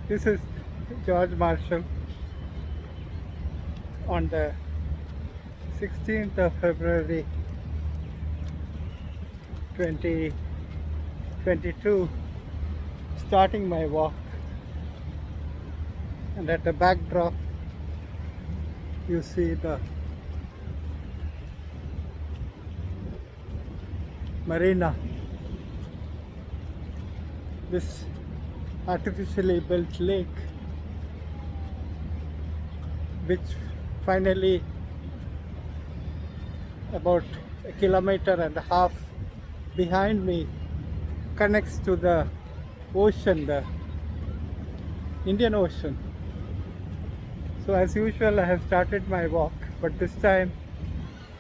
This is George Marshall on the 16th of February 2022, starting my walk, and at the backdrop you see the Marina, this artificially built lake which finally about a kilometer and a half behind me connects to the ocean, the Indian Ocean. So as usual I have started my walk, but this time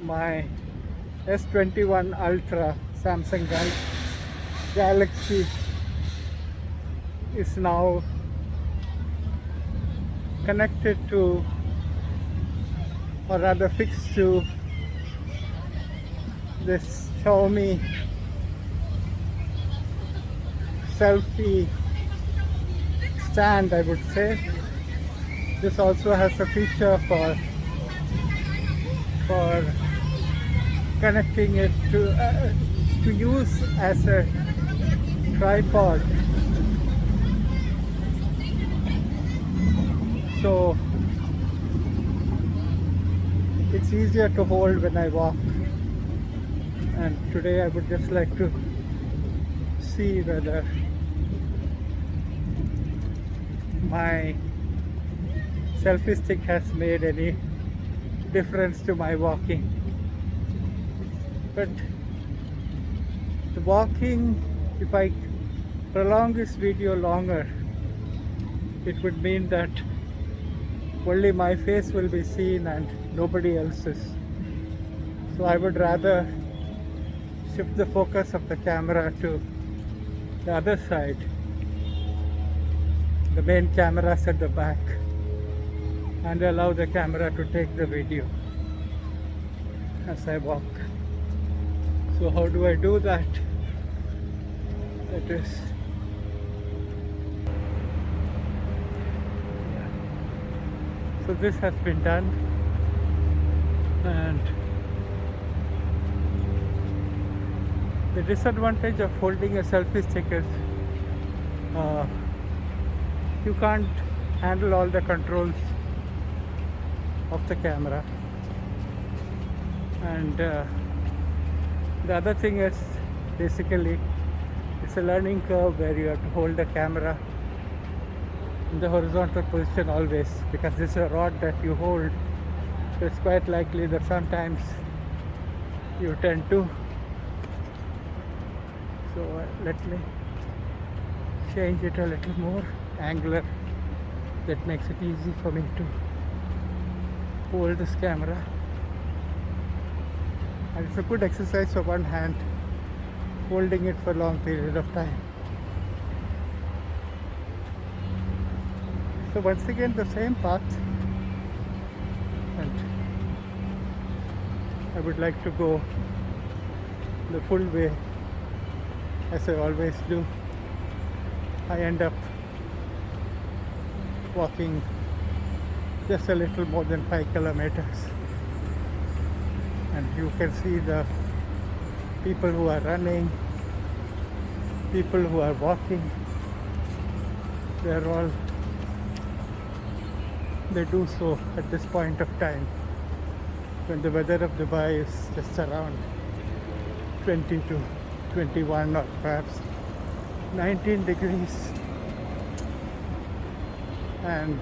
my S21 Ultra Samsung Galaxy is now connected to, or rather fixed to, this Xiaomi selfie stand, I would say. This also has a feature for connecting it to use as a tripod. So it's easier to hold when I walk, and today I would just like to see whether my selfie stick has made any difference to my walking. But the walking, if I prolong this video longer, it would mean that only my face will be seen and nobody else's. So I would rather shift the focus of the camera to the other side. The main camera is at the back, and allow the camera to take the video as I walk. So how do I do that? That is, so this has been done, and the disadvantage of holding a selfie stick is you can't handle all the controls of the camera, and the other thing is basically it's a learning curve where you have to hold the camera in the horizontal position always, because this is a rod that you hold. So it's quite likely that sometimes you tend to. So let me change it a little more angular. That makes it easy for me to hold this camera, and it's a good exercise for one hand, holding it for a long period of time. So once again the same path, and I would like to go the full way as I always do. I end up walking just a little more than 5 kilometers, and you can see the people who are running, people who are walking. They do so at this point of time when the weather of Dubai is just around 20 to 21 or perhaps 19 degrees, and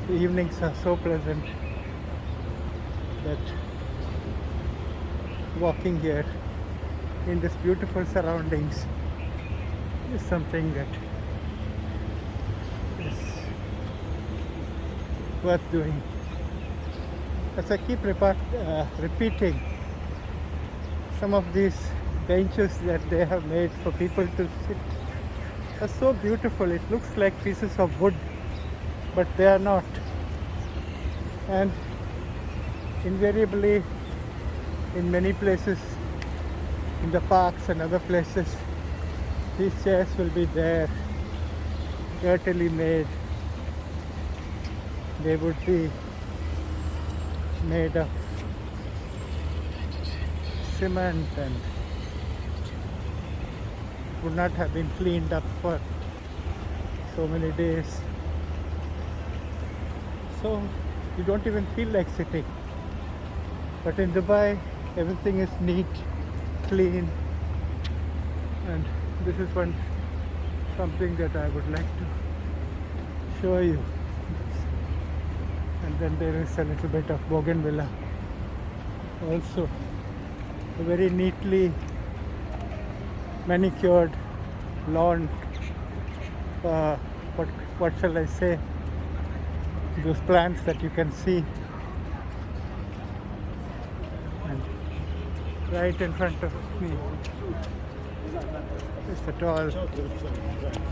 the evenings are so pleasant that walking here in this beautiful surroundings is something that is worth doing. As I keep repeating, some of these benches that they have made for people to sit are so beautiful. It looks like pieces of wood, but they are not. And invariably, in many places, in the parks and other places, These chairs will be there, carefully made. They would be made of cement and would not have been cleaned up for so many days. So you don't even feel like sitting. But in Dubai, everything is neat, clean, and this is something that I would like to show you. And then there is a little bit of bougainvillea also, a very neatly manicured lawn. What shall I say? Those plants that you can see, and right in front of me is the tall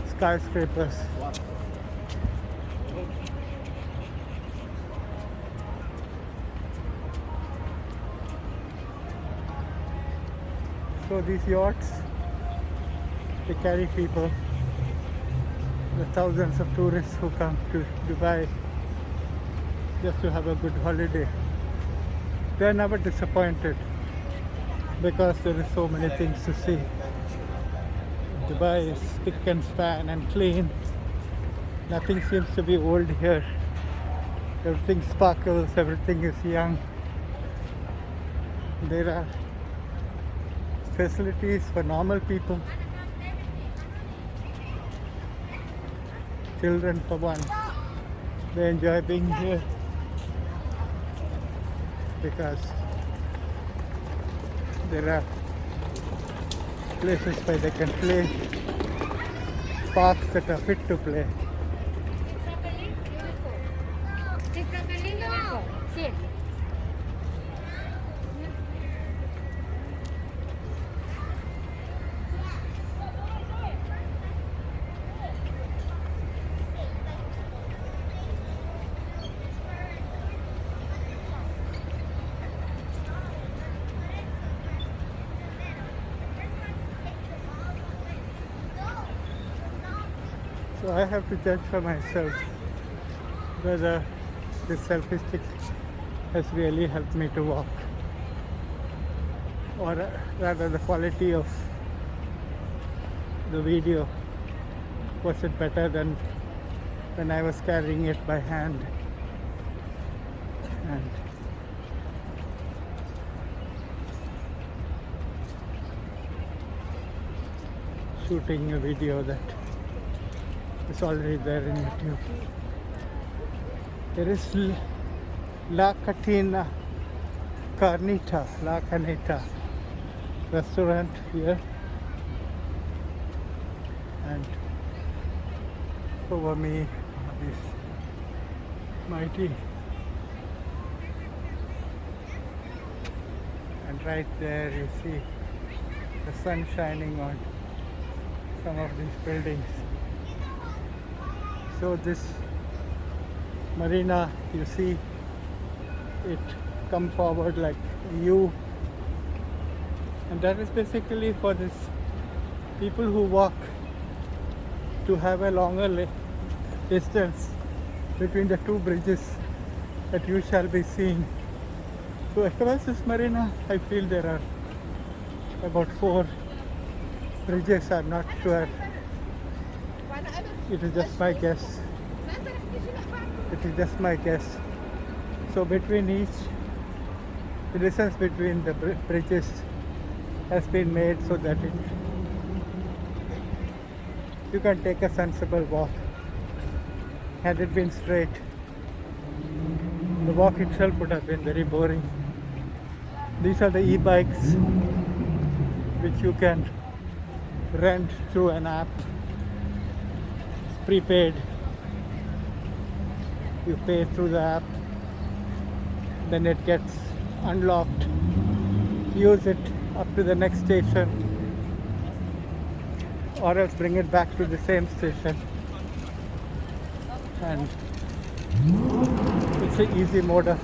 skyscrapers. So these yachts, they carry people, the thousands of tourists who come to Dubai just to have a good holiday. They are never disappointed because there is so many things to see. Dubai is spick and span and clean. Nothing seems to be old here. Everything sparkles, everything is young. There are facilities for normal people. Children for one, they enjoy being here because there are places where they can play, parks that are fit to play. So I have to judge for myself whether this selfie stick has really helped me to walk, or rather the quality of the video, was it better than when I was carrying it by hand and shooting a video that is already there in YouTube. There is La Canita restaurant here, and over me is mighty, and right there you see the sun shining on some of these buildings. So this Marina, you see it come forward like a U, and that is basically for this people who walk to have a longer distance between the two bridges that you shall be seeing. So across this Marina, I feel there are about 4 bridges. I'm not sure. It is just my guess. So between each, the distance between the bridges has been made so that you can take a sensible walk. Had it been straight, the walk itself would have been very boring. These are the e-bikes which you can rent through an app, prepaid. You pay through the app, then it gets unlocked. Use it up to the next station, or else bring it back to the same station. And it's an easy mode of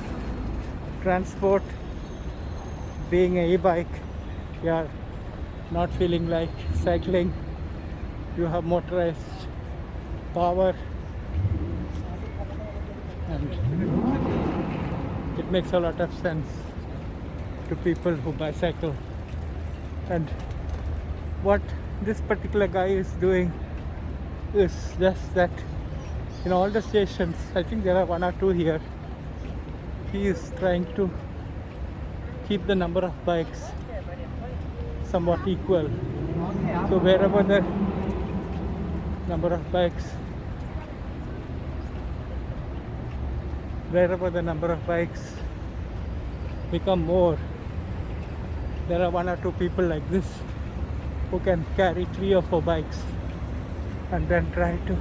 transport. Being an e-bike, you are not feeling like cycling, you have motorized power, and it makes a lot of sense to people who bicycle. And what this particular guy is doing is just that in all the stations, I think there are one or two here, he is trying to keep the number of bikes somewhat equal. So wherever the number of bikes become more, there are one or two people like this who can carry 3 or 4 bikes and then try to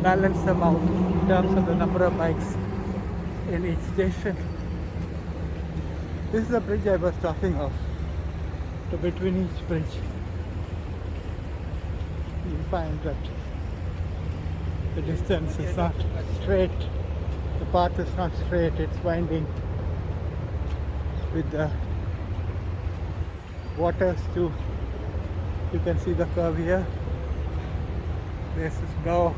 balance them out in terms of the number of bikes in each station. This is the bridge I was talking of. So between each bridge, you find that the distance is not straight, the path is not straight, it's winding with the waters too. You can see the curve here. This is now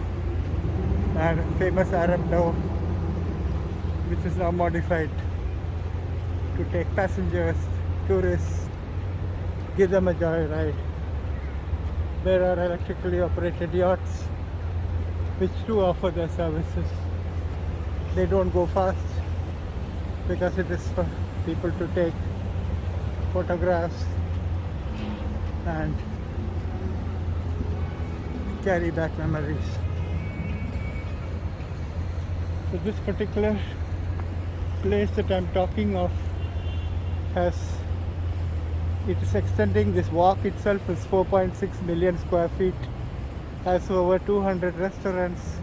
a famous Arab dhow, which is now modified to take passengers, tourists, give them a joyride. There are electrically operated yachts which too offer their services. They don't go fast because it is for people to take photographs and carry back memories. So this particular place that I'm talking of it is extending. This walk itself is 4.6 million square feet, has over 200 restaurants,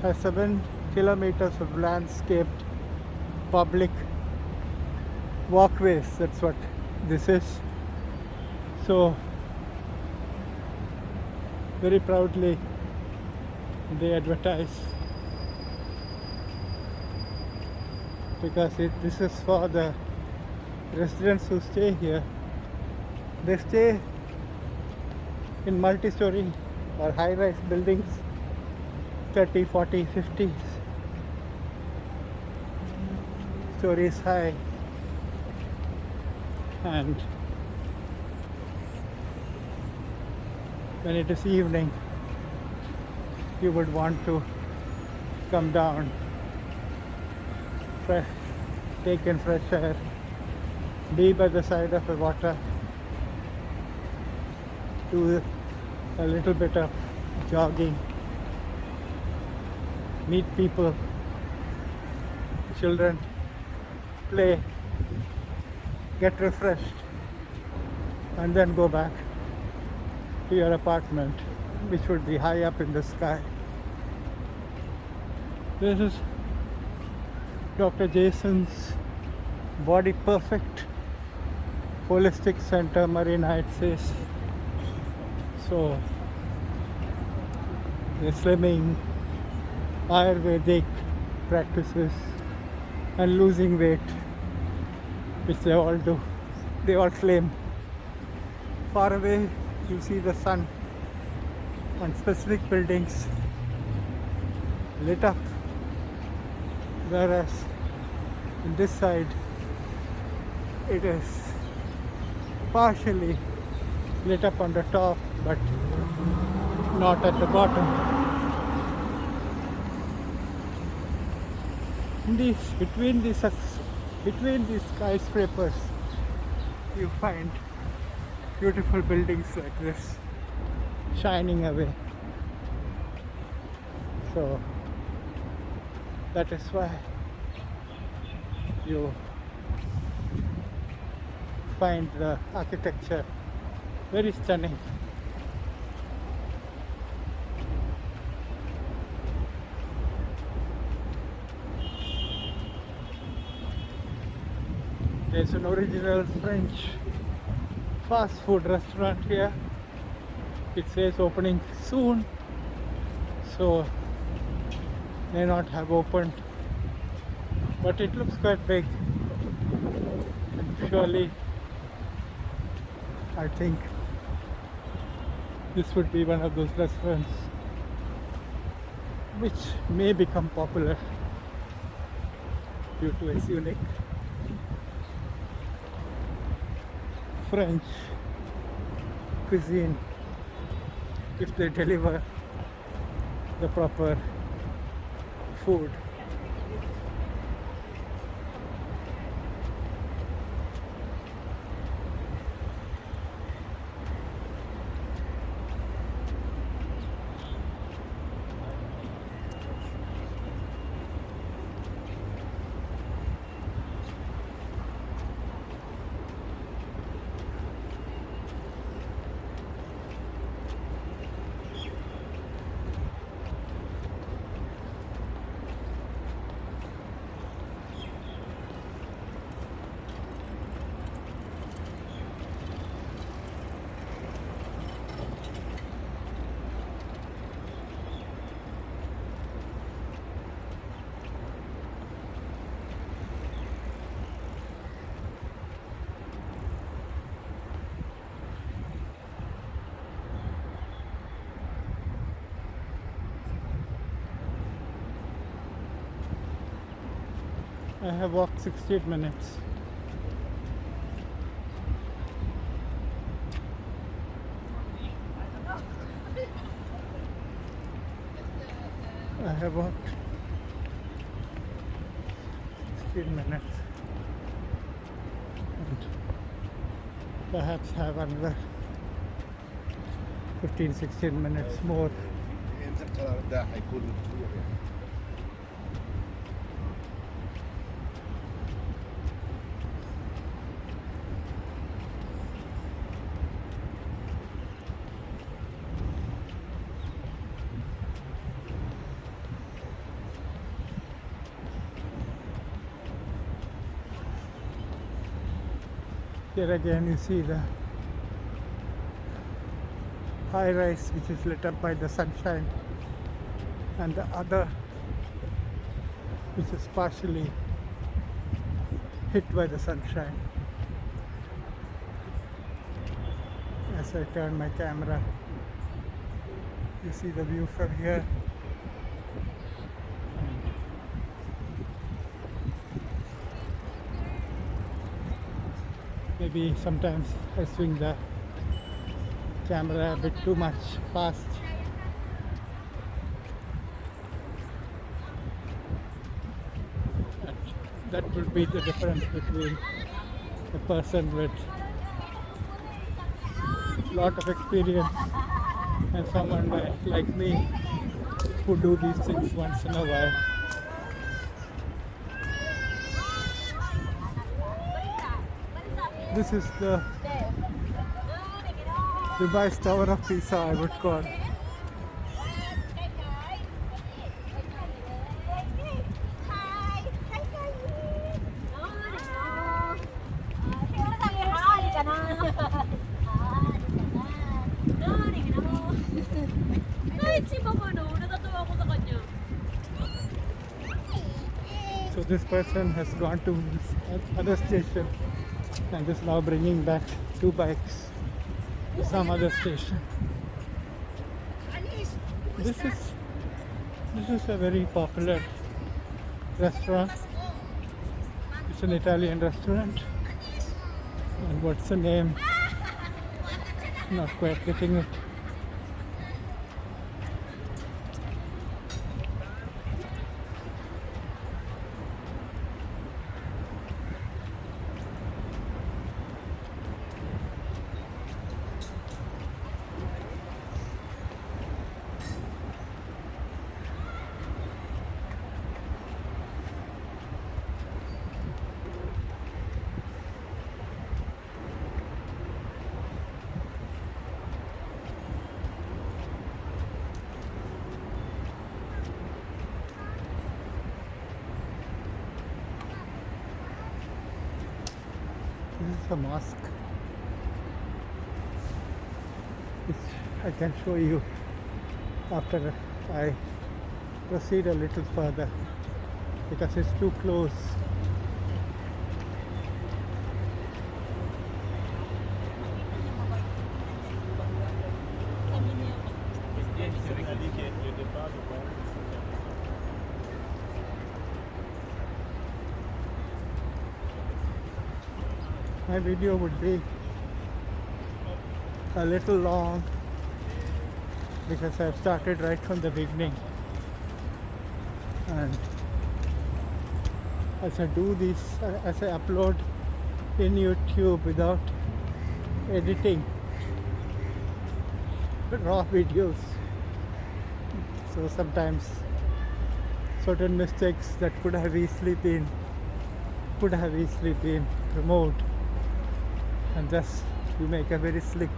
has 7 kilometers of landscaped public walkways. That's what this is. So very proudly they advertise, because this is for the residents who stay here. They stay in multi-story or high-rise buildings, 30, 40, 50 stories high, and when it is evening, you would want to come down, take in fresh air, be by the side of the water, do a little bit of jogging, meet people, children, play, get refreshed, and then go back to your apartment, which would be high up in the sky. This is Dr. Jason's Body Perfect Holistic Center, Marina, it says. So the slimming, Ayurvedic practices, and losing weight, which they all do, they all claim. Far away you see the sun on specific buildings lit up, whereas in this side it is partially lit up on the top but not at the bottom. Between these skyscrapers you find beautiful buildings like this shining away. So that is why you find the architecture very stunning. There's an original French fast food restaurant here. It says opening soon, so may not have opened, but it looks quite big, and surely I think This would be one of those restaurants which may become popular due to its unique French cuisine if they deliver the proper food. I have walked 16 minutes. I have walked 16 minutes and perhaps have another 15-16 minutes more. ينزل قرار ده هيكون Here again you see the high rise which is lit up by the sunshine, and the other which is partially hit by the sunshine. As I turn my camera, you see the view from here. Maybe sometimes I swing the camera a bit too much fast. And that would be the difference between a person with lot of experience and someone like me who do these things once in a while. This is the Dubai's Tower of Pisa, I would call. So this person has gone to this other station and is now bringing back 2 bikes to some other station. This is a very popular restaurant. It's an Italian restaurant. And what's the name? Not quite getting it. This is a mosque, which I can show you after I proceed a little further because it's too close. My video would be a little long because I've started right from the beginning, and as I do this, as I upload in YouTube without editing raw videos, so sometimes certain mistakes that could have easily been removed, and thus you make a very slick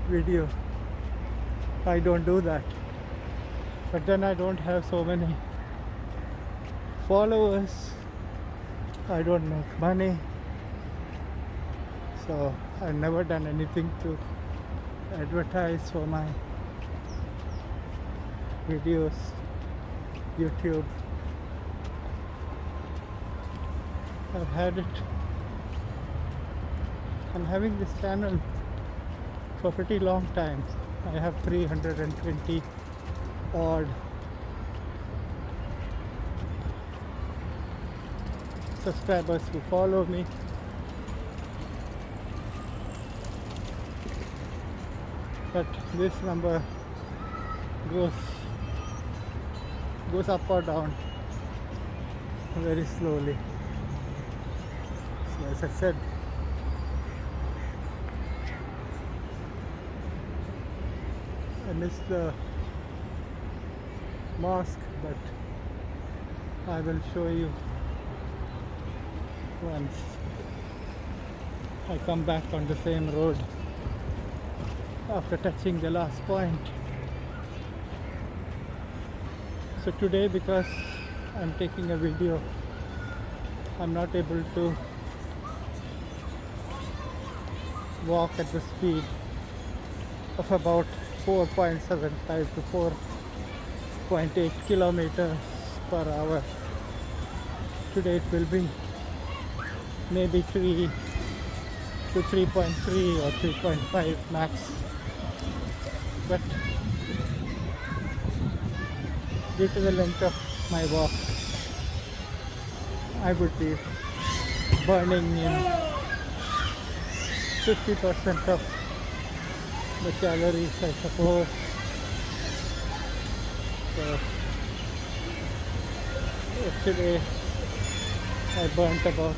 video. I don't do that, but then I don't have so many followers, I don't make money, so I've never done anything to advertise for my videos, YouTube. I'm having this channel for a pretty long time. I have 320 odd subscribers who follow me. But this number goes up or down very slowly. So as I said, I missed the mosque, but I will show you once I come back on the same road after touching the last point. So today, because I'm taking a video, I'm not able to walk at the speed of about 4.75 to 4.8 kilometers per hour. Today it will be maybe 3 to 3.3 or 3.5 max, but due to the length of my walk, I would be burning in 50% of the calories, I suppose. So yesterday I burnt about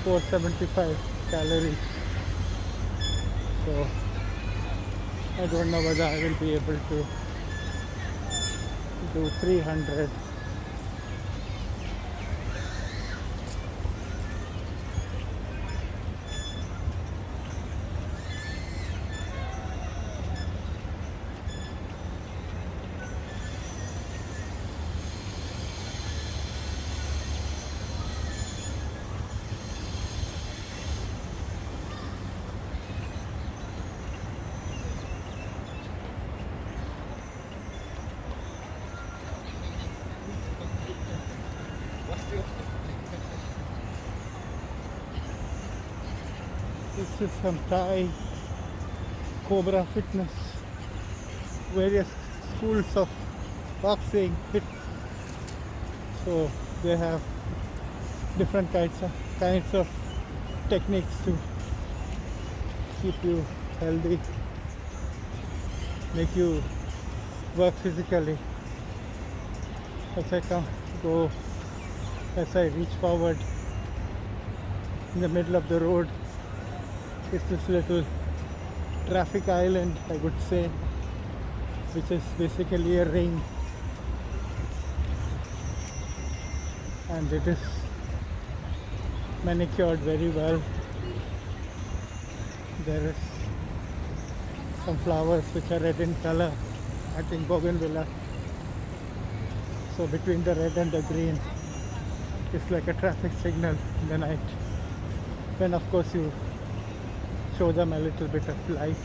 475 calories, so I don't know whether I will be able to do 300. This is some Thai Cobra Fitness, various schools of boxing, so they have different kinds of techniques to keep you healthy, make you work physically. As I reach forward, in the middle of the road is this little traffic island, I would say, which is basically a ring, and it is manicured very well. There is some flowers which are red in color, I think bougainvillea. So between the red and the green, it's like a traffic signal in the night, when of course you show them a little bit of light.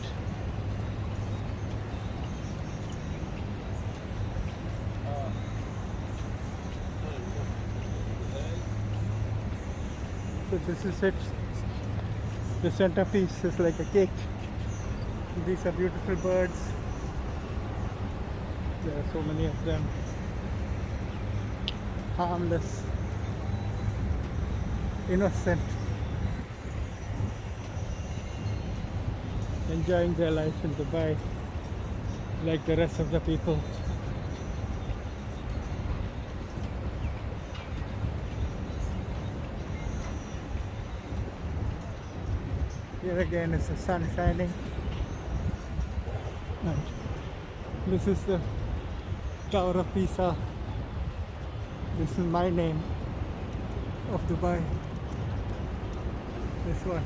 So this is it. The centerpiece is like a cake. These are beautiful birds. There are so many of them, harmless, innocent, enjoying their life in Dubai like the rest of the people. Here again is the sun shining, and this is the Tower of Pisa. This is my name of Dubai. This one.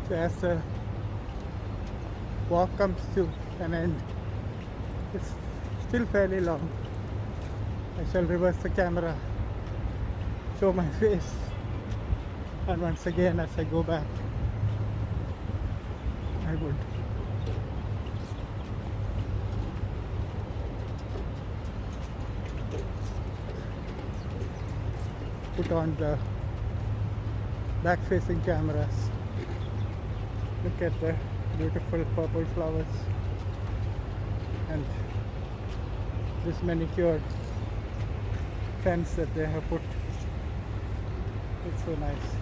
So as the walk comes to an end, it's still fairly long. I shall reverse the camera, show my face, and once again as I go back, I would put on the back facing cameras. Look at the beautiful purple flowers and this manicured fence that they have put. It's so nice.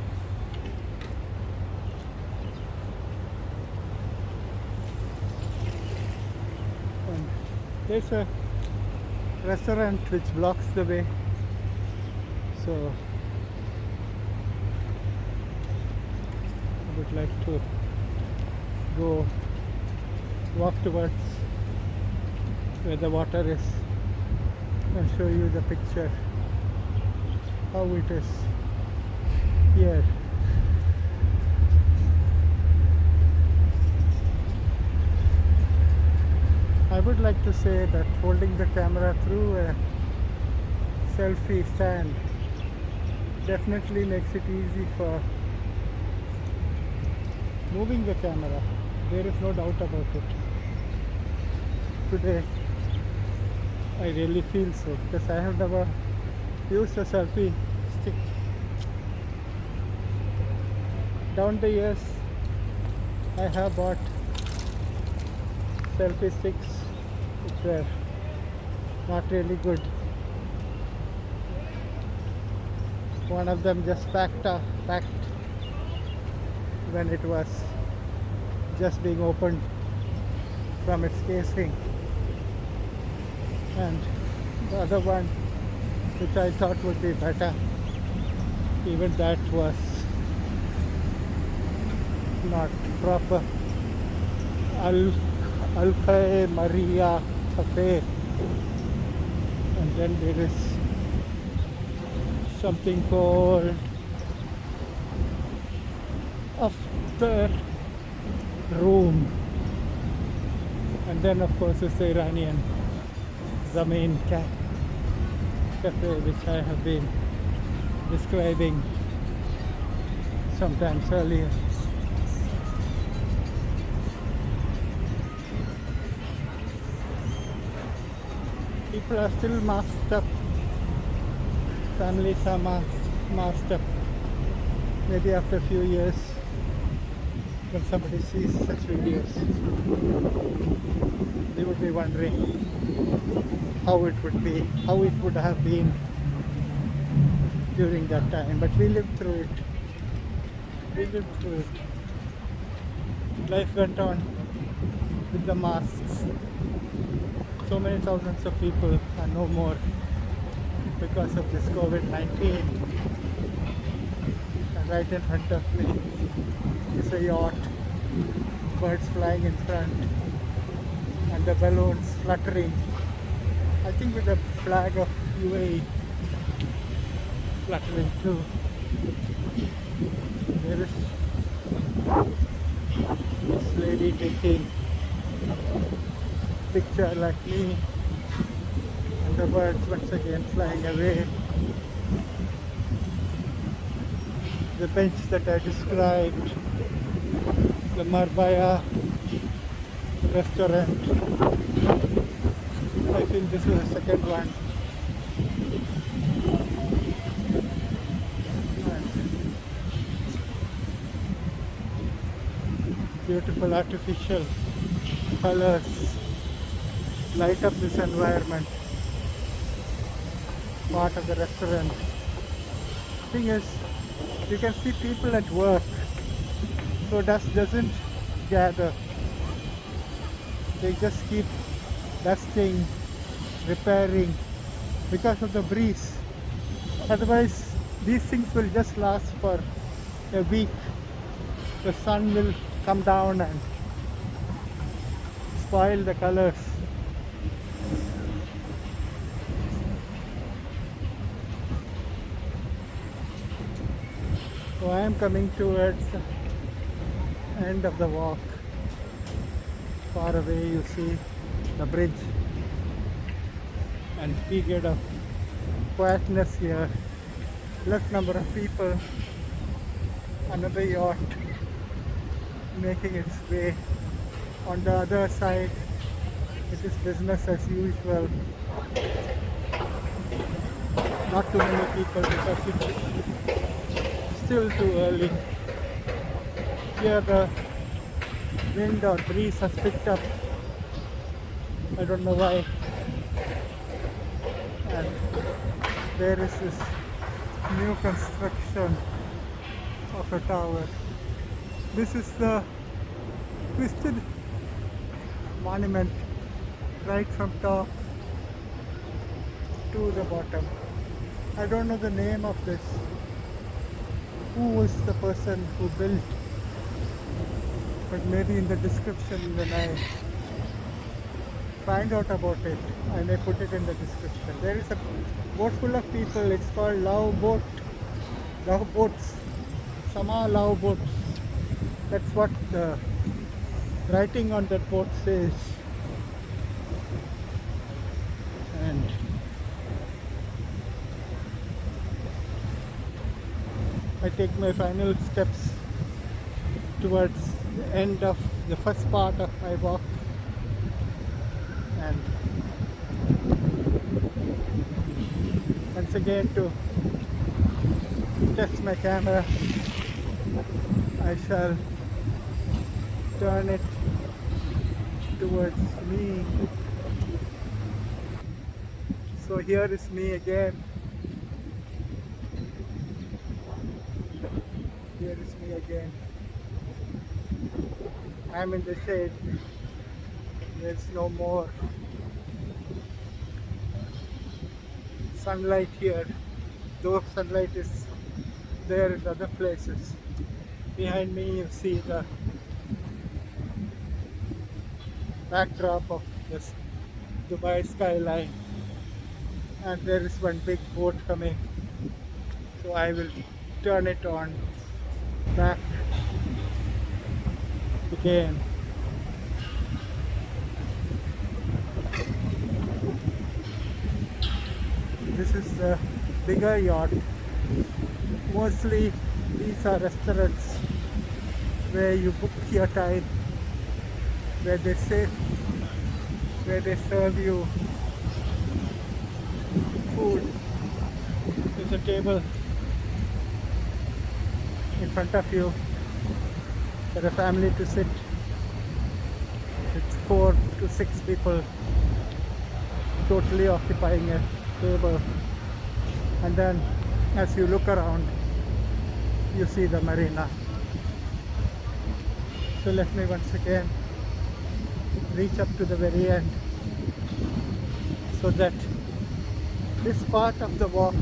And there's a restaurant which blocks the way, so I would like to go walk towards where the water is and show you the picture how it is here. I would like to say that holding the camera through a selfie stand definitely makes it easy for moving the camera. There is no doubt about it. Today I really feel so because I have never used a selfie stick. Down the years I have bought selfie sticks which were not really good. One of them just packed when it was just being opened from its casing, and the other one which I thought would be better, even that was not proper. Alpha Maria Cafe, and then there is something called After Room, and then of course is the Iranian Zamin Cafe, which I have been describing sometimes earlier. People are still masked up, families are masked up. Maybe after a few years, when somebody sees such videos, they would be wondering how it would have been during that time. But we lived through it. Life went on with the masks. So many thousands of people are no more because of this COVID-19. And right in front of me is a yacht, birds flying in front, and the balloons fluttering, I think with the flag of UAE. fluttering too. There is this lady taking picture like me, and the birds once again flying away. The bench that I described, the Marbaya restaurant. I feel this is the second one. And beautiful artificial colors light up this environment, part of the restaurant. Thing is, you can see people at work, so dust doesn't gather. They just keep dusting, repairing because of the breeze. Otherwise, these things will just last for a week. The sun will come down and spoil the colors. So I am coming towards the end of the walk. Far away you see the bridge and period of quietness here. Less number of people. Another yacht making its way. On the other side, it is business as usual. Not too many people because it's still too early. Here the wind or breeze has picked up. I don't know why. And there is this new construction of a tower. This is the twisted monument right from top to the bottom. I don't know the name of this. Who was the person who built? But maybe in the description when I find out about it, I may put it in the description. There is a boat full of people. It's called Love Boats, Sama Love Boats. That's what the writing on that boat says. And I take my final steps towards the end of the first part of my walk. And once again, to test my camera, I shall turn it towards me. So here is me again. Here is me again. I'm in the shade. There's no more sunlight here, though sunlight is there in other places. Behind me you see the backdrop of this Dubai skyline, and there is one big boat coming, so I will turn it on back again. This is the bigger yacht. Mostly these are restaurants where you book your time, where they serve you food. There's a table in front of you for a family to sit. It's 4 to 6 people totally occupying a table, and then as you look around you see the marina. So let me once again reach up to the very end so that this part of the walk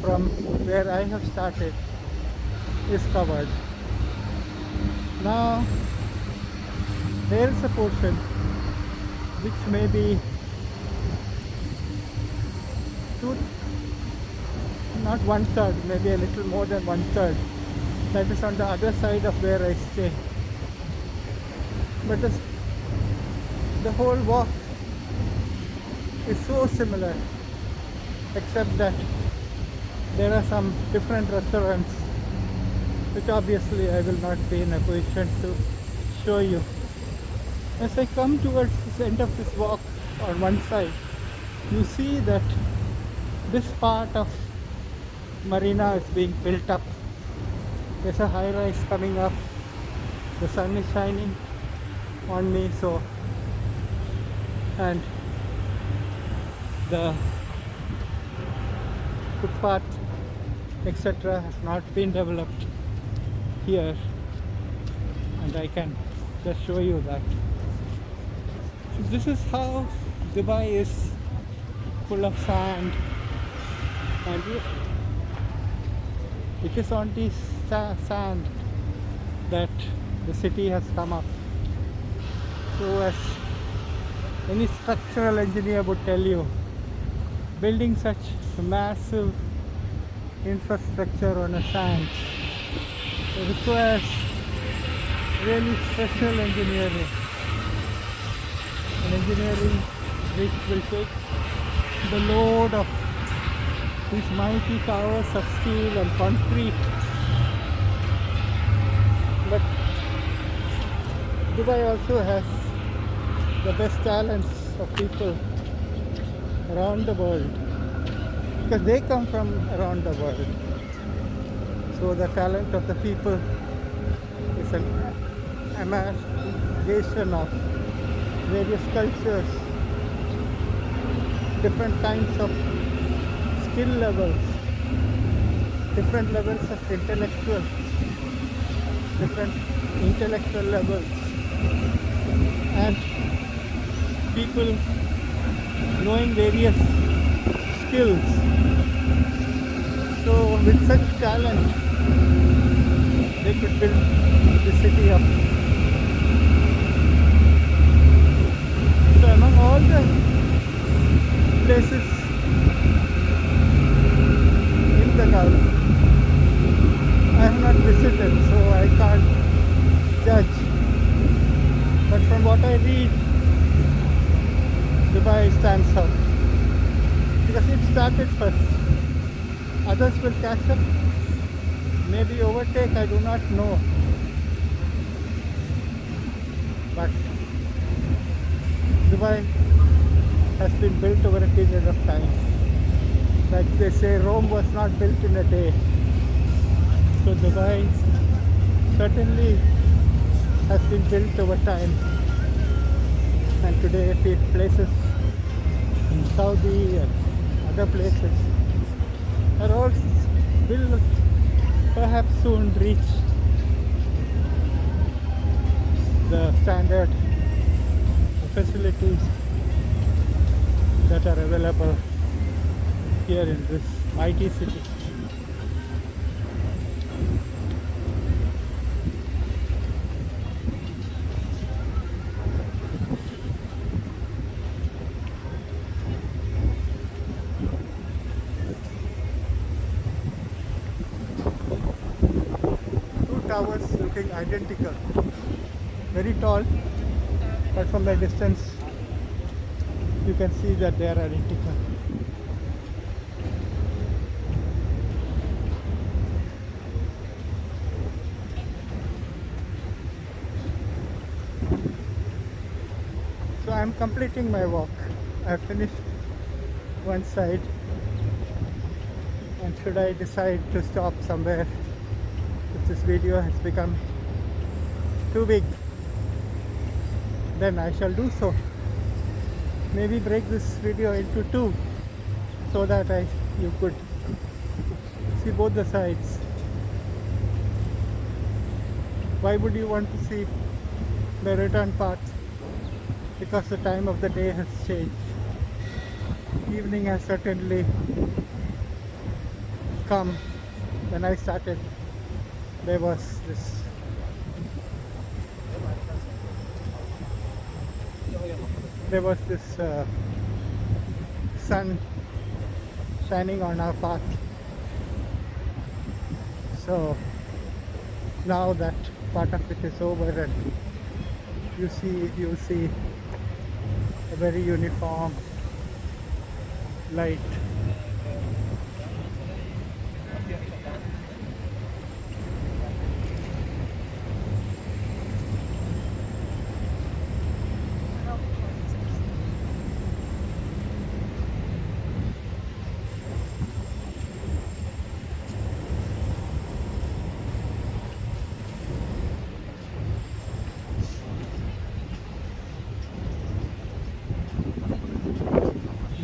from where I have started is covered. Now there is a portion which may be not one third, maybe a little more than one third. That is on the other side of where I stay. But the whole walk is so similar, except that there are some different restaurants, which obviously I will not be in a position to show you. As I come towards the end of this walk, on one side, you see that this part of Marina is being built up. There's a high rise coming up. The sun is shining on me, so, and the footpath, etc., has not been developed here, and I can just show you that. So this is how Dubai is, full of sand, and it is on this sand that the city has come up. So as any structural engineer would tell you, building such a massive infrastructure on a sand requires really special engineering, an engineering which will take the load of these mighty towers of steel and concrete. But Dubai also has the best talents of people around the world, because they come from around the world. So the talent of the people is an amalgamation of various cultures, different kinds of skill levels, different levels of different intellectual levels, and people knowing various skills. So with such talent, they could build the city up. So among all the places in the Gulf, I have not visited, so I can't judge. But from what I read, Dubai stands out because it started first. Others will catch up, maybe overtake, I do not know. But Dubai has been built over a period of time. Like they say, Rome was not built in a day. So Dubai certainly has been built over time. And today places in Saudi and other places are all will perhaps soon reach the standard facilities that are available here in this mighty city. Two towers looking identical, very tall, but from the distance you can see that they are identical. So I am completing my walk. I have finished one side, and should I decide to stop somewhere, if this video has become too big, then I shall do so. Maybe break this video into two so that you could see both the sides. Why would you want to see the return path? Because the time of the day has changed. Evening has certainly come. When I started, there was this sun shining on our path, So now that part of it is over, and you see a very uniform light.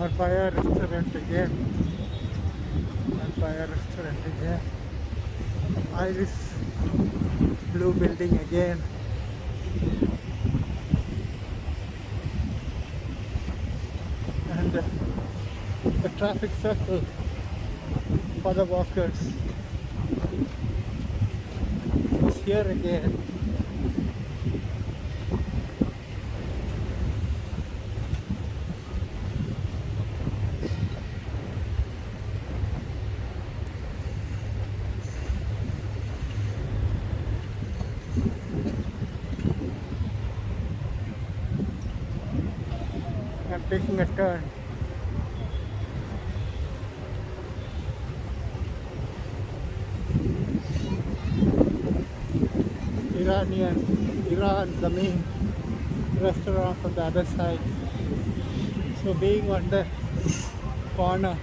Marpaya restaurant again. Marpaya restaurant again. Iris blue building again. And the traffic circle for the walkers is here again. I'm taking a turn. Iran, the main restaurant on the other side. So being on the corner,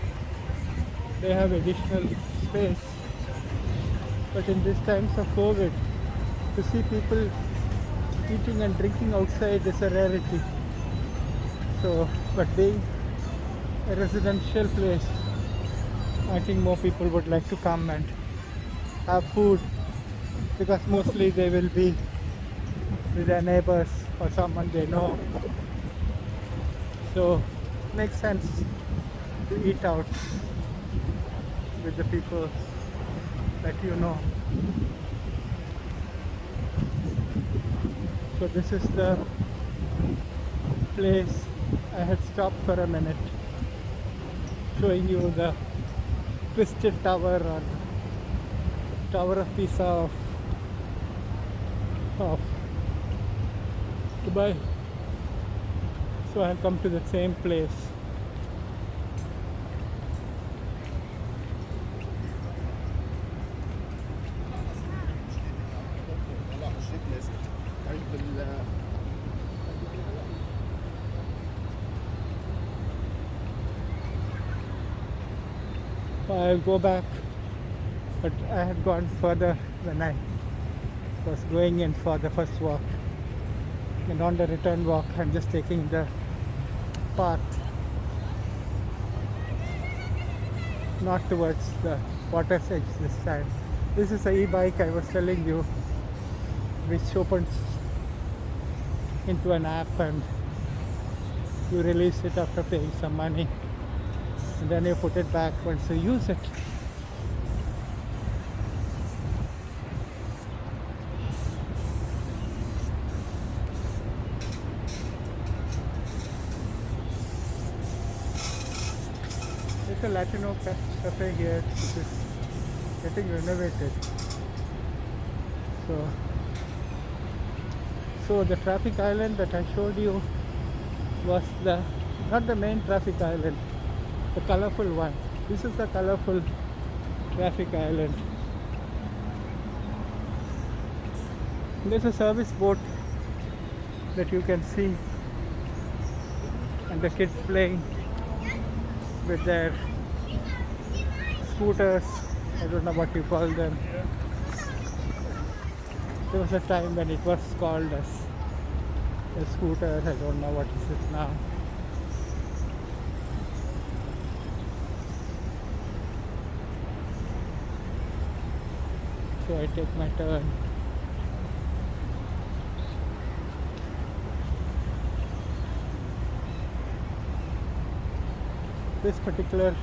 they have additional space. But in these times of COVID, to see people eating and drinking outside is a rarity. So, but being a residential place, I think more people would like to come and have food, because mostly they will be with their neighbors or someone they know. So makes sense to eat out with the people that you know. So this is the place. I had stopped for a minute showing you the twisted tower, or Tower of Pisa of Dubai. So I've come to the same place. So I'll go back, but I had gone further when I was going in for the first walk. And on the return walk, I'm just taking the path not towards the water's edge this time. This is a e-bike I was telling you, which opens into an app and you release it after paying some money, and then you put it back once you use it. There's a Latino cafe here which is getting renovated. So the traffic island that I showed you was not the main traffic island, the colorful one. This is the colorful traffic island. There's a service boat that you can see, and the kids playing with their scooters. I don't know what you call them. There was a time when it was called as a scooter. I don't know what is it now. So I take my turn. This particular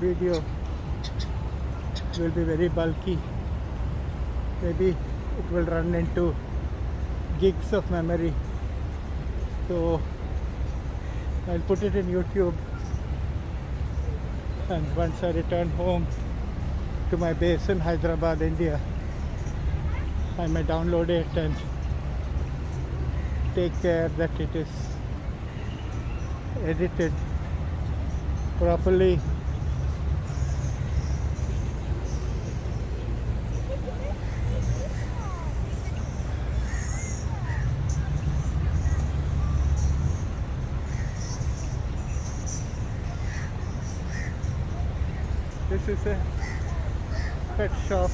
video will be very bulky. Maybe it will run into gigs of memory. So I'll put it in YouTube, and once I return home to my base in Hyderabad, India. I may download it and take care that it is edited properly. This is a pet shop,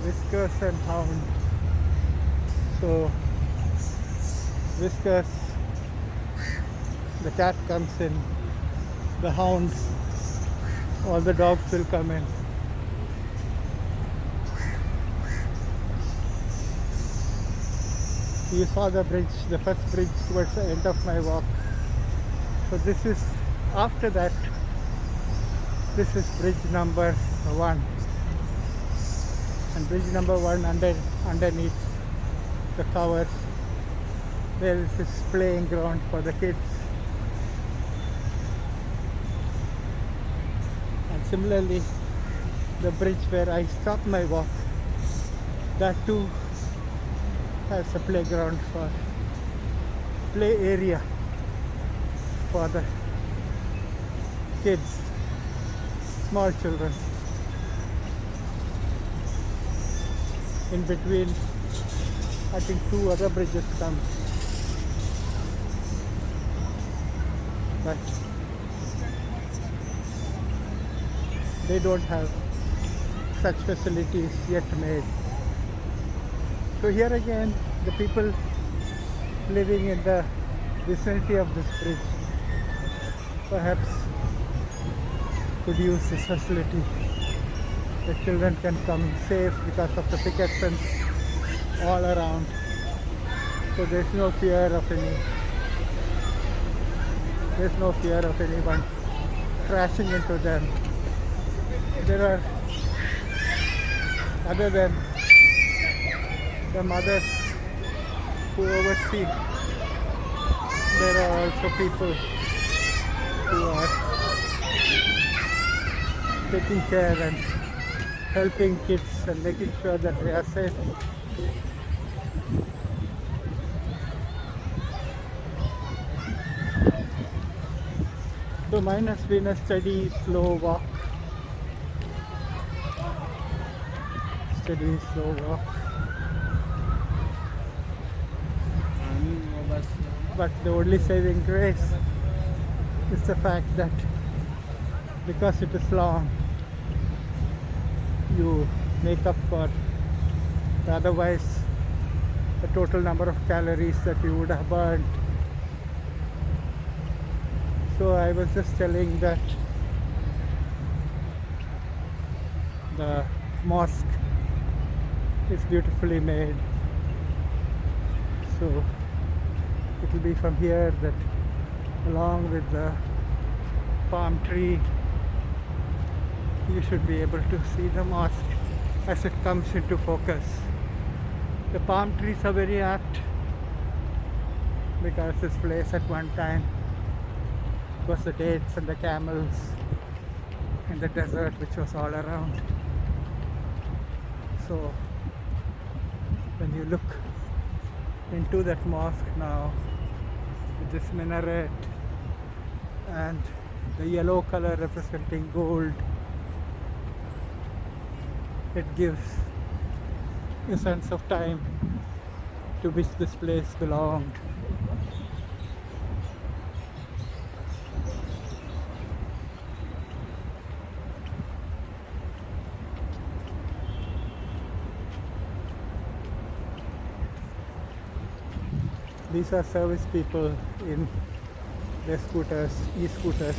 Whiskers and Hound. So Whiskers, the cat comes in, the Hound, all the dogs will come in. You saw the bridge, the first bridge towards the end of my walk. So this is, after that, this is bridge number 1. And bridge number 1 underneath the cover, there is this playing ground for the kids. And similarly, the bridge where I stop my walk, that too has a playground for play area for the kids, small children. In between, I think 2 other bridges come, but they don't have such facilities yet made. So here again, the people living in the vicinity of this bridge perhaps could use this facility. The children can come safe because of the picket fence all around. So there's no fear of anyone crashing into them. There are, other than the mothers who oversee, there are also people who are taking care and helping kids and making sure that they are safe. So mine has been a steady, slow walk. Steady, slow walk. But the only saving grace is the fact that because it is long, you make up for the otherwise the total number of calories that you would have burned. So I was just telling that the mosque is beautifully made. So it will be from here that, along with the palm tree, you should be able to see the mosque as it comes into focus. The palm trees are very apt because this place at one time was the dates and the camels and the desert which was all around. So when you look into that mosque now with this minaret and the yellow color representing gold, it gives a sense of time to which this place belonged. These are service people in their scooters, e-scooters.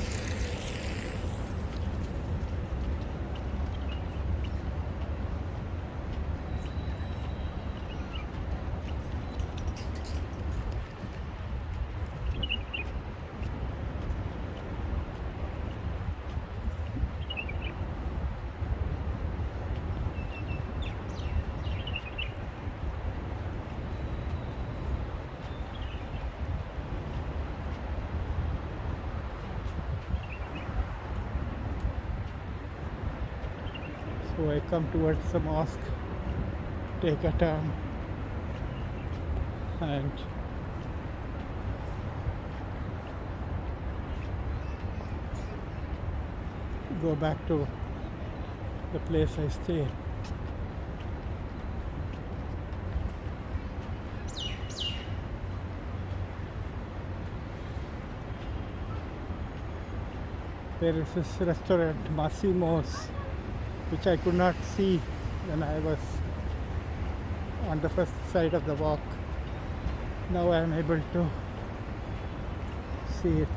So I come towards the mosque, take a turn, and go back to the place I stay. There is this restaurant, Massimo's, which I could not see when I was on the first side of the walk. Now I am able to see it.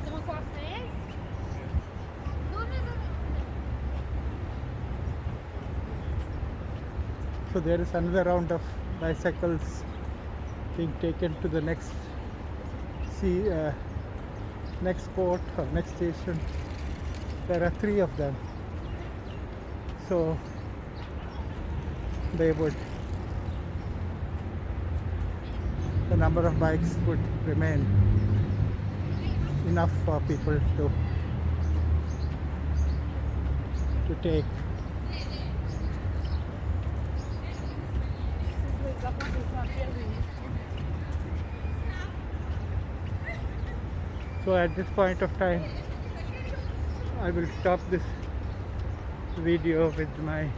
Comment quoi faire? Non, non, non, non. So there is another round of bicycles being taken to the next next port or next station. There are 3 of them. So the number of bikes would remain enough for people to take. So at this point of time, I will stop this video with my